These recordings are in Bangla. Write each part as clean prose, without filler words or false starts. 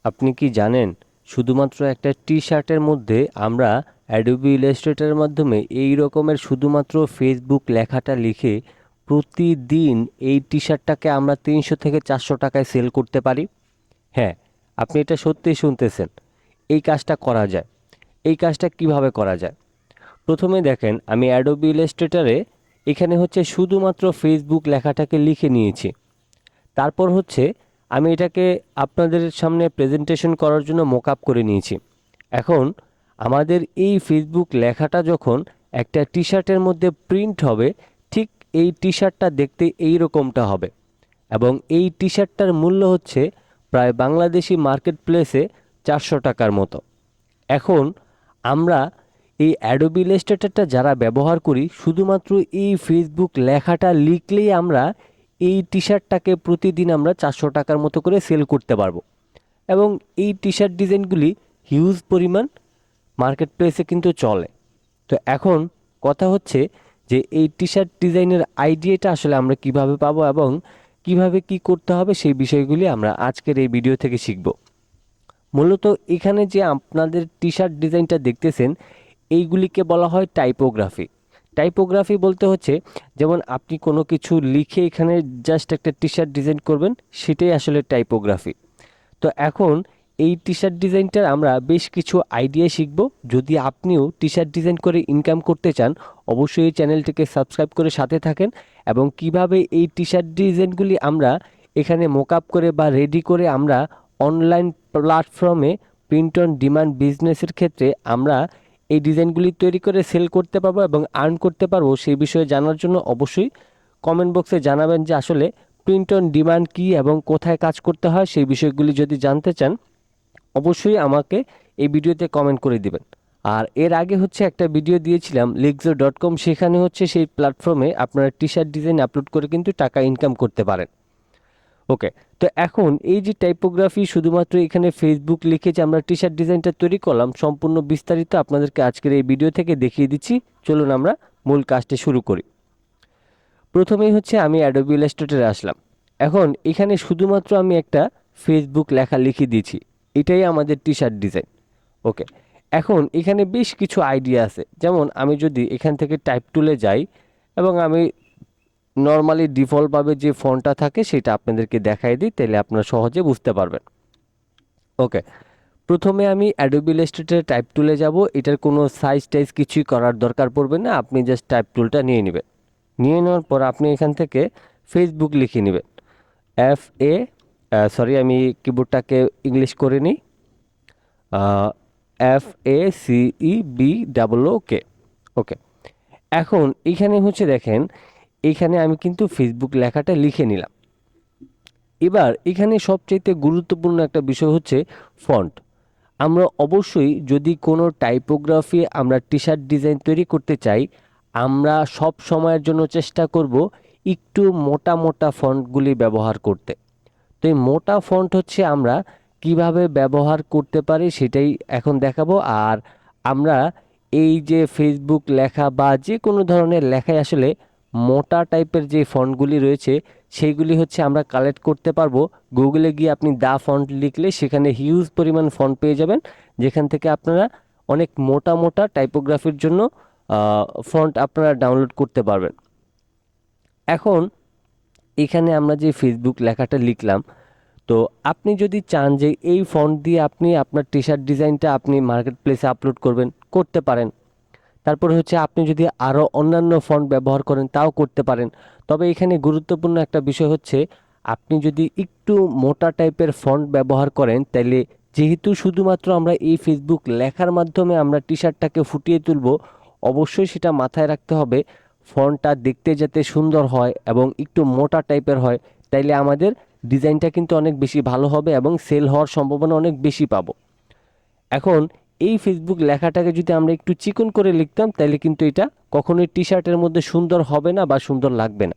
আপনি কি জানেন শুধুমাত্র একটা টি-শার্টের মধ্যে আমরা অ্যাডোবি ইলাস্ট্রেটরের মাধ্যমে এই রকমের শুধুমাত্র ফেসবুক লেখাটা লিখে প্রতিদিন এই টি-শার্টটাকে আমরা 300 থেকে 400 টাকায় সেল করতে পারি? হ্যাঁ, আপনি এটা সত্যিই শুনতেছেন। এই কাজটা করা যায়। এই কাজটা কিভাবে করা যায়? প্রথমে দেখেন, আমি অ্যাডোবি ইলাস্ট্রেটরে এখানে হচ্ছে শুধুমাত্র ফেসবুক লেখাটাকে লিখে নিয়েছি। তারপর হচ্ছে আমি এটাকে আপনাদের সামনে প্রেজেন্টেশন করার জন্য মকআপ করে নিয়েছি। এখন আমাদের এই ফেসবুক লেখাটা যখন একটা টি-শার্টের মধ্যে প্রিন্ট হবে, ঠিক এই টি-শার্টটা দেখতে এই রকমটা হবে এবং এই টি-শার্টটার মূল্য হচ্ছে প্রায় বাংলাদেশি মার্কেট প্লেসে 400 টাকার মতো। এখন আমরা এই অ্যাডোবি ইলাস্ট্রেটরটা যারা ব্যবহার করি, শুধুমাত্র এই ফেসবুক লেখাটা লিখলেই আমরা এই টি-শার্টটাকে প্রতিদিন আমরা 400 টাকার মতো করে সেল করতে পারবো এবং এই টি-শার্ট ডিজাইনগুলি হিউজ পরিমাণ মার্কেট প্লেসে কিন্তু চলে। তো এখন কথা হচ্ছে যে এই টি-শার্ট ডিজাইনের আইডিয়াটা আসলে আমরা কিভাবে পাবো এবং কিভাবে কি করতে হবে, সেই বিষয়গুলি আমরা আজকের এই ভিডিও থেকে শিখব। মূলত এখানে যে আপনাদের টি-শার্ট ডিজাইনটা দেখতেছেন, এইগুলিকে বলা হয় টাইপোগ্রাফি। টাইপোগ্রাফি বলতে হচ্ছে, যেমন আপনি কোনো কিছু লিখে এখানে জাস্ট একটা টি-শার্ট ডিজাইন করবেন, সেটাই আসলে টাইপোগ্রাফি। তো এখন এই টি-শার্ট ডিজাইনটার আমরা বেশ কিছু আইডিয়া শিখব। যদি আপনিও টি-শার্ট ডিজাইন করে ইনকাম করতে চান, অবশ্যই এই চ্যানেলটিকে সাবস্ক্রাইব করে সাথে থাকেন এবং কিভাবে এই টি-শার্ট ডিজাইনগুলি আমরা এখানে মকআপ করে বা রেডি করে আমরা অনলাইন প্ল্যাটফর্মে প্রিন্ট অন ডিমান্ড বিজনেসের ক্ষেত্রে আমরা এই ডিজাইনগুলি তৈরি করে সেল করতে পারবো এবং আর্ন করতে পারবো, সেই বিষয়ে জানার জন্য অবশ্যই কমেন্ট বক্সে জানাবেন যে আসলে প্রিন্ট অন ডিমান্ড কী এবং কোথায় কাজ করতে হয়। সেই বিষয়গুলি যদি জানতে চান, অবশ্যই আমাকে এই ভিডিওতে কমেন্ট করে দিবেন। আর এর আগে হচ্ছে একটা ভিডিও দিয়েছিলাম ligzo.com, সেখানে হচ্ছে সেই প্ল্যাটফর্মে আপনারা টি-শার্ট ডিজাইন আপলোড করে কিন্তু টাকা ইনকাম করতে পারেন। ওকে, তো এখন এই যে টাইপোগ্রাফি শুধুমাত্র এখানে ফেসবুক লিখে যে আমরা টি-শার্ট ডিজাইনটা তৈরি করলাম, সম্পূর্ণ বিস্তারিত আপনাদেরকে আজকের এই ভিডিও থেকে দেখিয়ে দিচ্ছি। চলুন আমরা মূল কাজটি শুরু করি। প্রথমেই হচ্ছে আমি অ্যাডোবি ইলাস্ট্রেটরে আসলাম। এখন এখানে শুধুমাত্র আমি একটা ফেসবুক লেখা লিখে দিয়েছি, এটাই আমাদের টি-শার্ট ডিজাইন। ওকে, এখন এখানে বেশ কিছু আইডিয়া আছে। যেমন আমি যদি এখান থেকে টাইপ টুলে যাই এবং আমি নর্মালি ডিফল্টভাবে যে ফন্টটা থাকে সেটা আপনাদেরকে দেখাই দিই, তাহলে আপনারা সহজে বুঝতে পারবেন। ওকে, প্রথমে আমি অ্যাডোবি ইলাস্ট্রেটরে টাইপ টুলে যাব। এটার কোনো সাইজ টাইজ কিছুই করার দরকার পড়বে না, আপনি জাস্ট টাইপ টুলটা নিয়ে নেবেন। নিয়ে নেওয়ার পর আপনি এখান থেকে ফেসবুক লিখে নেবেন। এফ এ সরি, আমি কিবোর্ডটাকে ইংলিশ করে নিই। FACEBOOK। ওকে, এখন এইখানে হচ্ছে দেখেন, এইখানে আমি কিন্তু ফেসবুক লেখাটা লিখে নিলাম। এবার এখানে সবচেয়ে গুরুত্বপূর্ণ একটা বিষয় হচ্ছে ফন্ট। আমরা অবশ্যই যদি কোনো টাইপোগ্রাফি আমরা টি-শার্ট ডিজাইন তৈরি করতে চাই, আমরা সব সময়ের জন্য চেষ্টা করব একটু মোটা মোটা ফন্টগুলি ব্যবহার করতে। তো এই মোটা ফন্ট হচ্ছে আমরা কিভাবে ব্যবহার করতে পারি সেটাই এখন দেখাবো। আর আমরা এই যে ফেসবুক লেখা বা যে কোনো ধরনের লেখায় আসলে মোটা টাইপের যে ফন্টগুলি রয়েছে, সেইগুলি হচ্ছে আমরা কালেক্ট করতে পারবো। গুগলে গিয়ে আপনি দা ফন্ট লিখলে সেখানে হিউজ পরিমাণ ফন্ট পেয়ে যাবেন, যেখান থেকে আপনারা অনেক মোটা মোটা টাইপোগ্রাফির জন্য ফন্ট আপনারা ডাউনলোড করতে পারবেন। এখন এখানে আমরা যে ফেসবুক লেখাটা লিখলাম, তো আপনি যদি চান যে এই ফন্ট দিয়ে আপনি আপনার টি-শার্ট ডিজাইনটা আপনি মার্কেট প্লেসে আপলোড করবেন, করতে পারেন। তারপর হচ্ছে আপনি যদি আরও অন্যান্য ফন্ট ব্যবহার করেন, তাও করতে পারেন। তবে এখানে গুরুত্বপূর্ণ একটা বিষয় হচ্ছে, আপনি যদি একটু মোটা টাইপের ফন্ট ব্যবহার করেন, তাহলে যেহেতু শুধুমাত্র আমরা এই ফেসবুক লেখার মাধ্যমে আমরা টি-শার্টটাকে ফুটিয়ে তুলব, অবশ্যই সেটা মাথায় রাখতে হবে ফন্টটা দেখতে যাতে সুন্দর হয় এবং একটু মোটা টাইপের হয়, তাইলে আমাদের ডিজাইনটা কিন্তু অনেক বেশি ভালো হবে এবং সেল হওয়ার সম্ভাবনা অনেক বেশি পাবো। এখন এই ফেসবুক লেখাটাকে যদি আমরা একটু চিকন করে লিখতাম, তাহলে কিন্তু এটা কখনোই টি-শার্টের মধ্যে সুন্দর হবে না বা সুন্দর লাগবে না।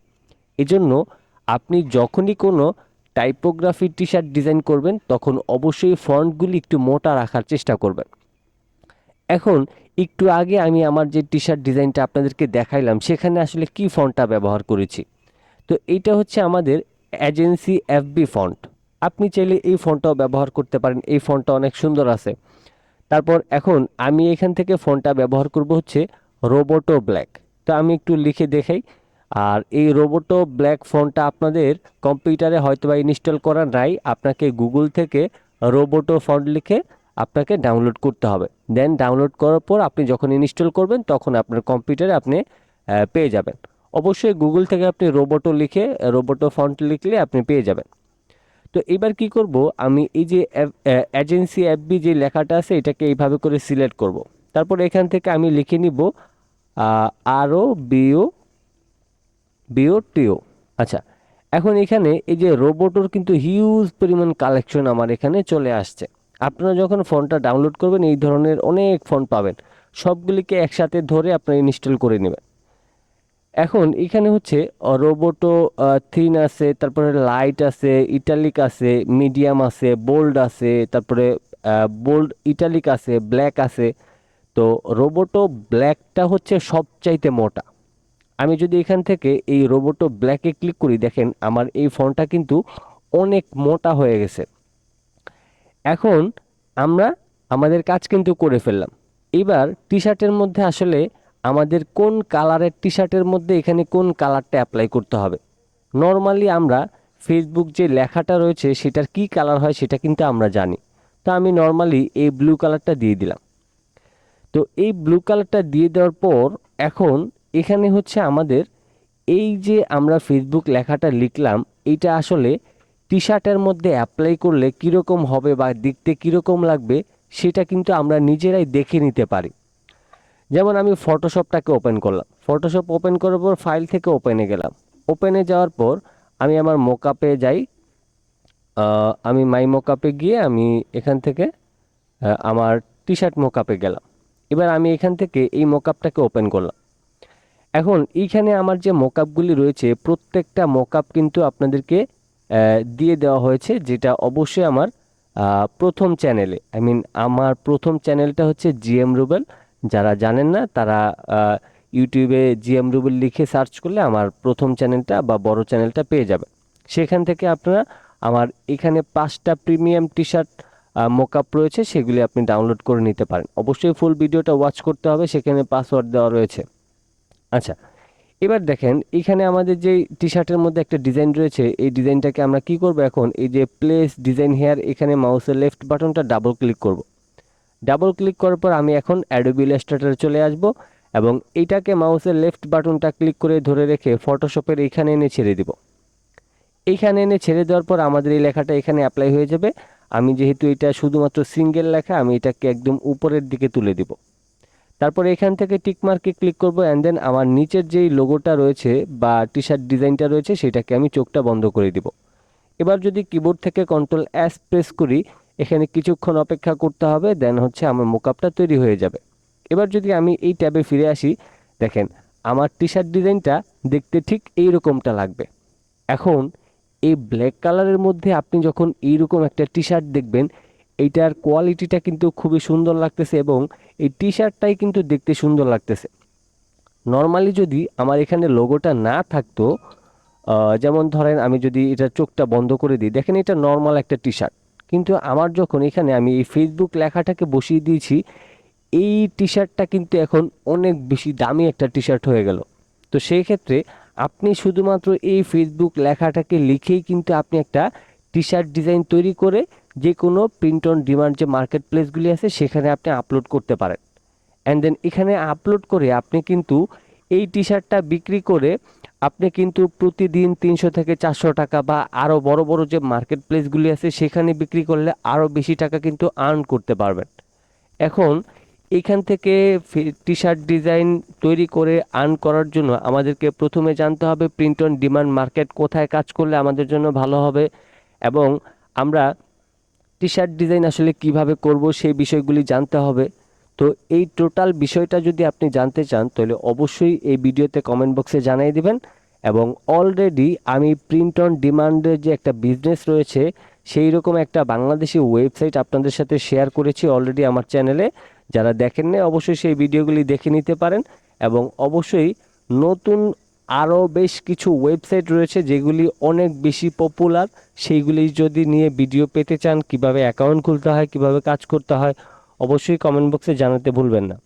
এজন্য আপনি যখনই কোনো টাইপোগ্রাফি টি-শার্ট ডিজাইন করবেন, তখন অবশ্যই ফন্টগুলি একটু মোটা রাখার চেষ্টা করবেন। এখন একটু আগে আমি আমার যে টি-শার্ট ডিজাইনটা আপনাদেরকে দেখাইলাম, সেখানে আসলে কি ফন্টটা ব্যবহার করেছি। তো এইটা হচ্ছে আমাদের এজেন্সি FB ফন্ট। আপনি চাইলে এই ফন্টটাও ব্যবহার করতে পারেন, এই ফন্টটা অনেক সুন্দর আছে। তারপর এখন আমি এখান থেকে ফন্টটা ব্যবহার করব হচ্ছে রোবোটো ব্ল্যাক। তো আমি একটু লিখে দেখাই। আর এই রোবোটো ব্ল্যাক ফন্টটা আপনাদের কম্পিউটারে হয়তো বা ইনস্টল করা নাই, আপনাকে গুগল থেকে রোবোটো ফন্ট লিখে আপনাকে ডাউনলোড করতে হবে। দেন ডাউনলোড করার পর আপনি যখন ইনস্টল করবেন তখন আপনার কম্পিউটারে আপনি পেয়ে যাবেন। অবশ্যই গুগল থেকে আপনি রোবোটো লিখে রোবোটো ফন্ট লিখলে আপনি পেয়ে যাবেন। তো এবার কি করব, আমি এই যে এজেন্সি এফবি যে লেখাটা আছে এটাকে এইভাবে করে সিলেক্ট করব। তারপর এখান থেকে আমি লিখে নিব আরও বিও বিও টিও। আচ্ছা, এখন এখানে এই যে রোবটের কিন্তু হিউজ পরিমাণ কালেকশন আমার এখানে চলে আসছে। আপনারা যখন ফোনটা ডাউনলোড করবেন এই ধরনের অনেক ফোন পাবেন, সবগুলিকে একসাথে ধরে আপনারা ইনস্টল করে নেবেন। এখন এখানে হচ্ছে রোবোটো থিন আছে, তারপরে লাইট আছে, ইটালিক আছে, মিডিয়াম আছে, বোল্ড আছে, তারপরে বোল্ড ইটালিক আছে, ব্ল্যাক আছে। তো রোবোটো ব্ল্যাকটা হচ্ছে সবচাইতে মোটা। আমি যদি এখান থেকে এই রোবোটো ব্ল্যাকে ক্লিক করি, দেখেন আমার এই ফন্টটা কিন্তু অনেক মোটা হয়ে গেছে। এখন আমরা আমাদের কাজ কিন্তু করে ফেললাম। এবার টি শার্টের মধ্যে আসলে আমাদের কোন কালারের টি শার্টের মধ্যে এখানে কোন কালারটা অ্যাপ্লাই করতে হবে। নর্মালি আমরা ফেসবুক যে লেখাটা রয়েছে সেটার কি কালার হয় সেটা কিন্তু আমরা জানি। তো আমি নর্মালি এই ব্লু কালারটা দিয়ে দিলাম। তো এই ব্লু কালারটা দিয়ে দেওয়ার পর এখন এখানে হচ্ছে আমাদের এই যে আমরা ফেসবুক লেখাটা লিখলাম, এইটা আসলে টি শার্টের মধ্যে অ্যাপ্লাই করলে কীরকম হবে বা দেখতে কীরকম লাগবে সেটা কিন্তু আমরা নিজেরাই দেখে নিতে পারি। যেমন আমি ফটোশপটাকে ওপেন করলাম, ফটোশপ ওপেন করার পর ফাইল থেকে ওপেনে গেলাম। ওপেনে যাওয়ার পর আমি আমার মোকআপে যাই। আমি মাই মোকআপে গিয়ে আমি এখান থেকে আমার টি শার্ট মোকআপে গেলাম। এবার আমি এখান থেকে এই মোকআপটাকে ওপেন করলাম। এখন এইখানে আমার যে মোকআপগুলি রয়েছে প্রত্যেকটা মোকআপ কিন্তু আপনাদেরকে দিয়ে দেওয়া হয়েছে, যেটা অবশ্যই আমার প্রথম চ্যানেলে, আমার প্রথম চ্যানেলটা হচ্ছে জিএম রুবেল। যারা জানেন না তারা ইউটিউবে জিএম রুবেল লিখে সার্চ করলে আমার প্রথম চ্যানেলটা বা বড় চ্যানেলটা পেয়ে যাবে। সেখান থেকে আপনারা আমার এখানে 5টা প্রিমিয়াম টি শার্ট মোকআপ রয়েছে, সেগুলি আপনি ডাউনলোড করে নিতে পারেন। অবশ্যই ফুল ভিডিওটা ওয়াচ করতে হবে, সেখানে পাসওয়ার্ড দেওয়া রয়েছে। আচ্ছা, এবার দেখেন এখানে আমাদের যে টি শার্টের মধ্যে একটা ডিজাইন রয়েছে, এই ডিজাইনটাকে আমরা কি করব, এখন এই যে প্লেস ডিজাইন হেয়ার এখানে মাউসের লেফট বাটনটা ডাবল ক্লিক করব। ডাবল ক্লিক করার পর আমি এখন অ্যাডোবি ইলাস্ট্রেটরে চলে আসব এবং এইটাকে মাউসের লেফট বাটনটা ক্লিক করে ধরে রেখে ফটোশপের এইখানে এনে ছেড়ে দিব। এইখানে এনে ছেড়ে দেওয়ার পর আমাদের এই লেখাটা এখানে অ্যাপ্লাই হয়ে যাবে। আমি যেহেতু এটা শুধুমাত্র সিঙ্গেল লেখা, আমি এটাকে একদম উপরের দিকে তুলে দিব। তারপর এখান থেকে টিক মার্কে ক্লিক করব অ্যান্ড দেন আমার নিচের যেই লোগোটা রয়েছে বা টি শার্ট ডিজাইনটা রয়েছে সেটাকে আমি চোখটা বন্ধ করে দিব। এবার যদি কিবোর্ড থেকে কন্ট্রোল এস প্রেস করি, এখানে কিছুক্ষণ অপেক্ষা করতে হবে, দেন হচ্ছে আমার মোকআপটা তৈরি হয়ে যাবে। এবার যদি আমি এই ট্যাবে ফিরে আসি, দেখেন আমার টি শার্ট ডিজাইনটা দেখতে ঠিক এইরকমটা লাগবে। এখন এই ব্ল্যাক কালারের মধ্যে আপনি যখন এইরকম একটা টি শার্ট দেখবেন, এইটার কোয়ালিটিটা কিন্তু খুবই সুন্দর লাগতেছে এবং এই টি শার্টটাই কিন্তু দেখতে সুন্দর লাগতেছে। নর্মালি যদি আমার এখানে লোগোটা না থাকতো, যেমন ধরেন আমি যদি এটা চোখটা বন্ধ করে দিই, দেখেন এটা নর্মাল একটা টি শার্ট, কিন্তু আমার যখন এখানে আমি এই ফেসবুক লেখাটাকে বসিয়ে দিয়েছি, এই টি শার্টটা কিন্তু এখন অনেক বেশি দামি একটা টি শার্ট হয়ে গেল। তো সেই ক্ষেত্রে আপনি শুধুমাত্র এই ফেসবুক লেখাটাকে লিখেই কিন্তু আপনি একটা টি শার্ট ডিজাইন তৈরি করে যে কোনো প্রিন্ট অন ডিমান্ড যে মার্কেট প্লেসগুলি আছে সেখানে আপনি আপলোড করতে পারেন। অ্যান্ড দেন এখানে আপলোড করে আপনি কিন্তু এই টি শার্টটা বিক্রি করে আপনি কিন্তু প্রতিদিন 300 থেকে 400 টাকা বা আরও বড় বড় যে মার্কেট প্লেসগুলি আছে সেখানে বিক্রি করলে আরও বেশি টাকা কিন্তু আর্ন করতে পারবেন। এখন এখান থেকে টি শার্ট ডিজাইন তৈরি করে আর্ন করার জন্য আমাদেরকে প্রথমে জানতে হবে প্রিন্ট অন ডিমান্ড মার্কেট কোথায় কাজ করলে আমাদের জন্য ভালো হবে, এবং আমরা টি শার্ট ডিজাইন আসলে কিভাবে করব সেই বিষয়গুলি জানতে হবে। তো এই টোটাল বিষয়টা যদি আপনি জানতে চান তাহলে অবশ্যই এই ভিডিওতে কমেন্ট বক্সে জানিয়ে দিবেন। এবং অলরেডি আমি প্রিন্ট অন ডিমান্ডের যে একটা বিজনেস রয়েছে সেই রকম একটা বাংলাদেশি ওয়েবসাইট আপনাদের সাথে শেয়ার করেছি অলরেডি আমার চ্যানেলে। যারা দেখেন না অবশ্যই সেই ভিডিওগুলি দেখে নিতে পারেন এবং অবশ্যই নতুন আরও বেশ কিছু ওয়েবসাইট রয়েছে যেগুলি অনেক বেশি পপুলার। সেইগুলি যদি নিয়ে ভিডিও পেতে চান, কিভাবে অ্যাকাউন্ট খুলতে হয়, কিভাবে কাজ করতে হয়, অবশ্যই কমেন্ট বক্সে জানাতে ভুলবেন না।